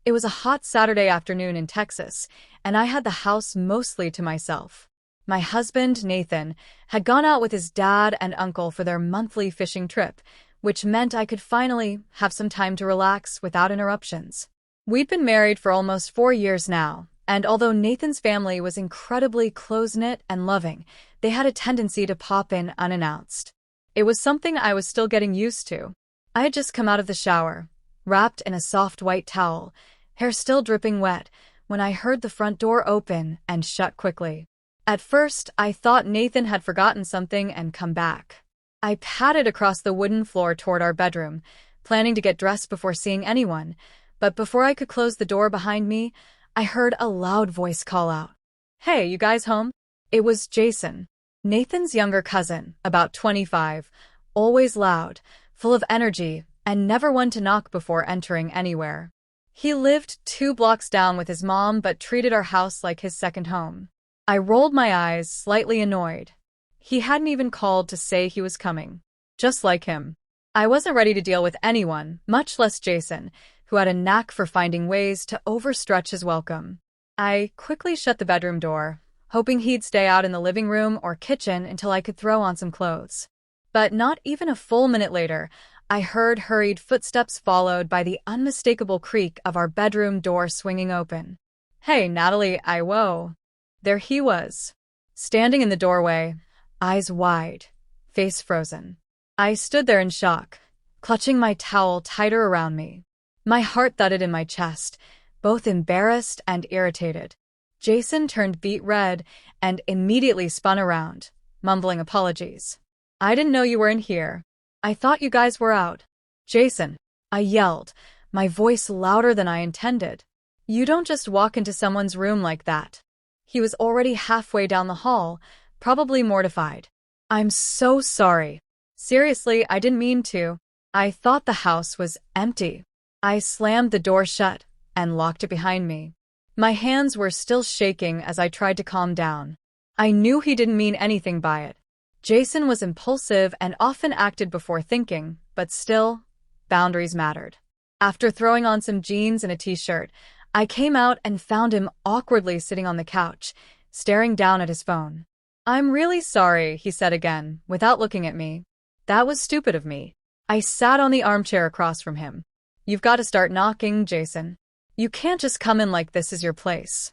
It was a hot Saturday afternoon in Texas, and I had the house mostly to myself. My husband, Nathan, had gone out with his dad and uncle for their monthly fishing trip, which meant I could finally have some time to relax without interruptions. We'd been married for almost 4 years now, and although Nathan's family was incredibly close-knit and loving, they had a tendency to pop in unannounced. It was something I was still getting used to. I had just come out of the shower, wrapped in a soft white towel, hair still dripping wet, when I heard the front door open and shut quickly. At first, I thought Nathan had forgotten something and come back. I padded across the wooden floor toward our bedroom, planning to get dressed before seeing anyone, but before I could close the door behind me, I heard a loud voice call out, "Hey, you guys home?" It was Jason, Nathan's younger cousin, about 25, always loud, full of energy, and never one to knock before entering anywhere. He lived 2 blocks down with his mom but treated our house like his second home. I rolled my eyes, slightly annoyed. He hadn't even called to say he was coming. Just like him. I wasn't ready to deal with anyone, much less Jason, who had a knack for finding ways to overstretch his welcome. I quickly shut the bedroom door, hoping he'd stay out in the living room or kitchen until I could throw on some clothes. But not even a full minute later, I heard hurried footsteps followed by the unmistakable creak of our bedroom door swinging open. "Hey, Natalie, whoa." There he was, standing in the doorway, eyes wide, face frozen. I stood there in shock, clutching my towel tighter around me. My heart thudded in my chest, both embarrassed and irritated. Jason turned beet red and immediately spun around, mumbling apologies. "I didn't know you were in here. I thought you guys were out." "Jason," I yelled, my voice louder than I intended. "You don't just walk into someone's room like that." He was already halfway down the hall, probably mortified. "I'm so sorry. Seriously, I didn't mean to. I thought the house was empty." I slammed the door shut and locked it behind me. My hands were still shaking as I tried to calm down. I knew he didn't mean anything by it. Jason was impulsive and often acted before thinking, but still, boundaries mattered. After throwing on some jeans and a t-shirt, I came out and found him awkwardly sitting on the couch, staring down at his phone. "I'm really sorry," he said again, without looking at me. "That was stupid of me." I sat on the armchair across from him. "You've got to start knocking, Jason. You can't just come in like this is your place."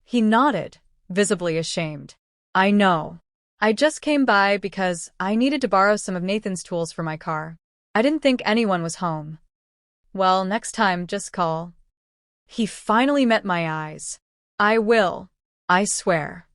He nodded, visibly ashamed. "I know. I just came by because I needed to borrow some of Nathan's tools for my car. I didn't think anyone was home." "Well, next time, just call." He finally met my eyes. "I will. I swear."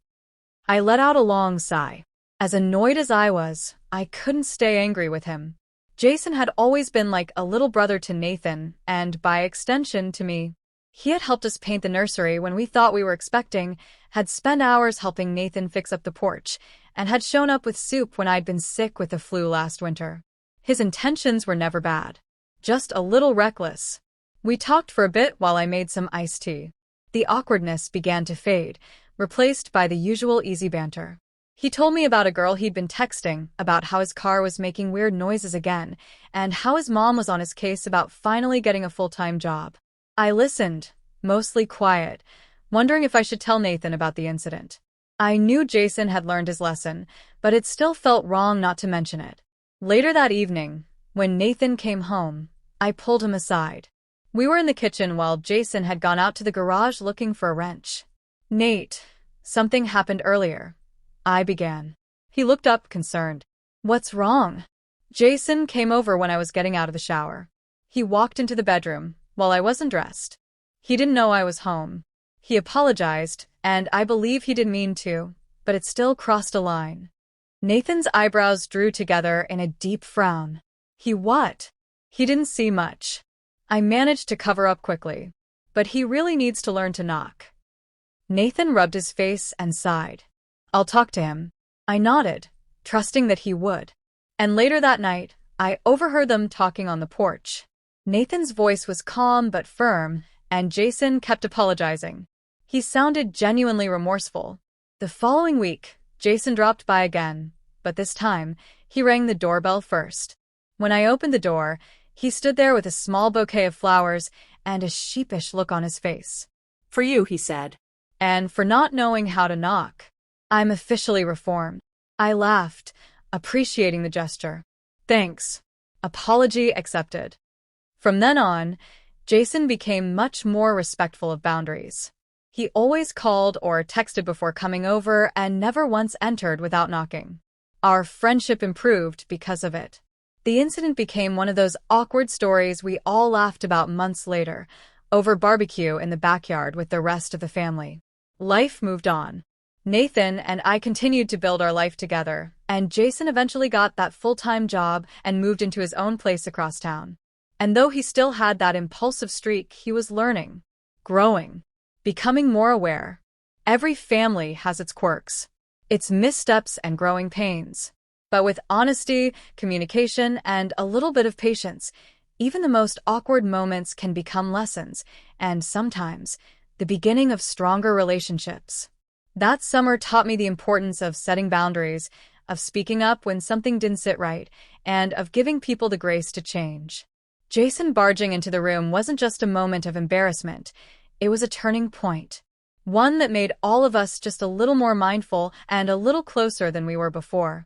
I let out a long sigh. As annoyed as I was, I couldn't stay angry with him. Jason had always been like a little brother to Nathan, and by extension to me. He had helped us paint the nursery when we thought we were expecting, had spent hours helping Nathan fix up the porch, and had shown up with soup when I'd been sick with the flu last winter. His intentions were never bad. Just a little reckless. We talked for a bit while I made some iced tea. The awkwardness began to fade, replaced by the usual easy banter. He told me about a girl he'd been texting, about how his car was making weird noises again, and how his mom was on his case about finally getting a full-time job. I listened, mostly quiet, wondering if I should tell Nathan about the incident. I knew Jason had learned his lesson, but it still felt wrong not to mention it. Later that evening, when Nathan came home, I pulled him aside. We were in the kitchen while Jason had gone out to the garage looking for a wrench. "Nate, something happened earlier," I began. He looked up, concerned. "What's wrong?" Jason came over when I was getting out of the shower. He walked into the bedroom while I wasn't dressed. He didn't know I was home. He apologized, and I believe he didn't mean to, but it still crossed a line. Nathan's eyebrows drew together in a deep frown. What? He didn't see much. I managed to cover up quickly. But he really needs to learn to knock. Nathan rubbed his face and sighed. "I'll talk to him." I nodded, trusting that he would. And later that night, I overheard them talking on the porch. Nathan's voice was calm but firm, and Jason kept apologizing. He sounded genuinely remorseful. The following week, Jason dropped by again, but this time, he rang the doorbell first. When I opened the door, He stood there with a small bouquet of flowers and a sheepish look on his face. "For you," he said. "And for not knowing how to knock. I'm officially reformed." I laughed, appreciating the gesture. "Thanks. Apology accepted." From then on, Jason became much more respectful of boundaries. He always called or texted before coming over and never once entered without knocking. Our friendship improved because of it. The incident became one of those awkward stories we all laughed about months later, over barbecue in the backyard with the rest of the family. Life moved on. Nathan and I continued to build our life together, and Jason eventually got that full-time job and moved into his own place across town. And though he still had that impulsive streak, he was learning, growing, becoming more aware. Every family has its quirks, its missteps and growing pains. But with honesty, communication, and a little bit of patience, even the most awkward moments can become lessons, and sometimes the beginning of stronger relationships. That summer taught me the importance of setting boundaries, of speaking up when something didn't sit right, and of giving people the grace to change. Jason barging into the room wasn't just a moment of embarrassment, it was a turning point. One that made all of us just a little more mindful and a little closer than we were before.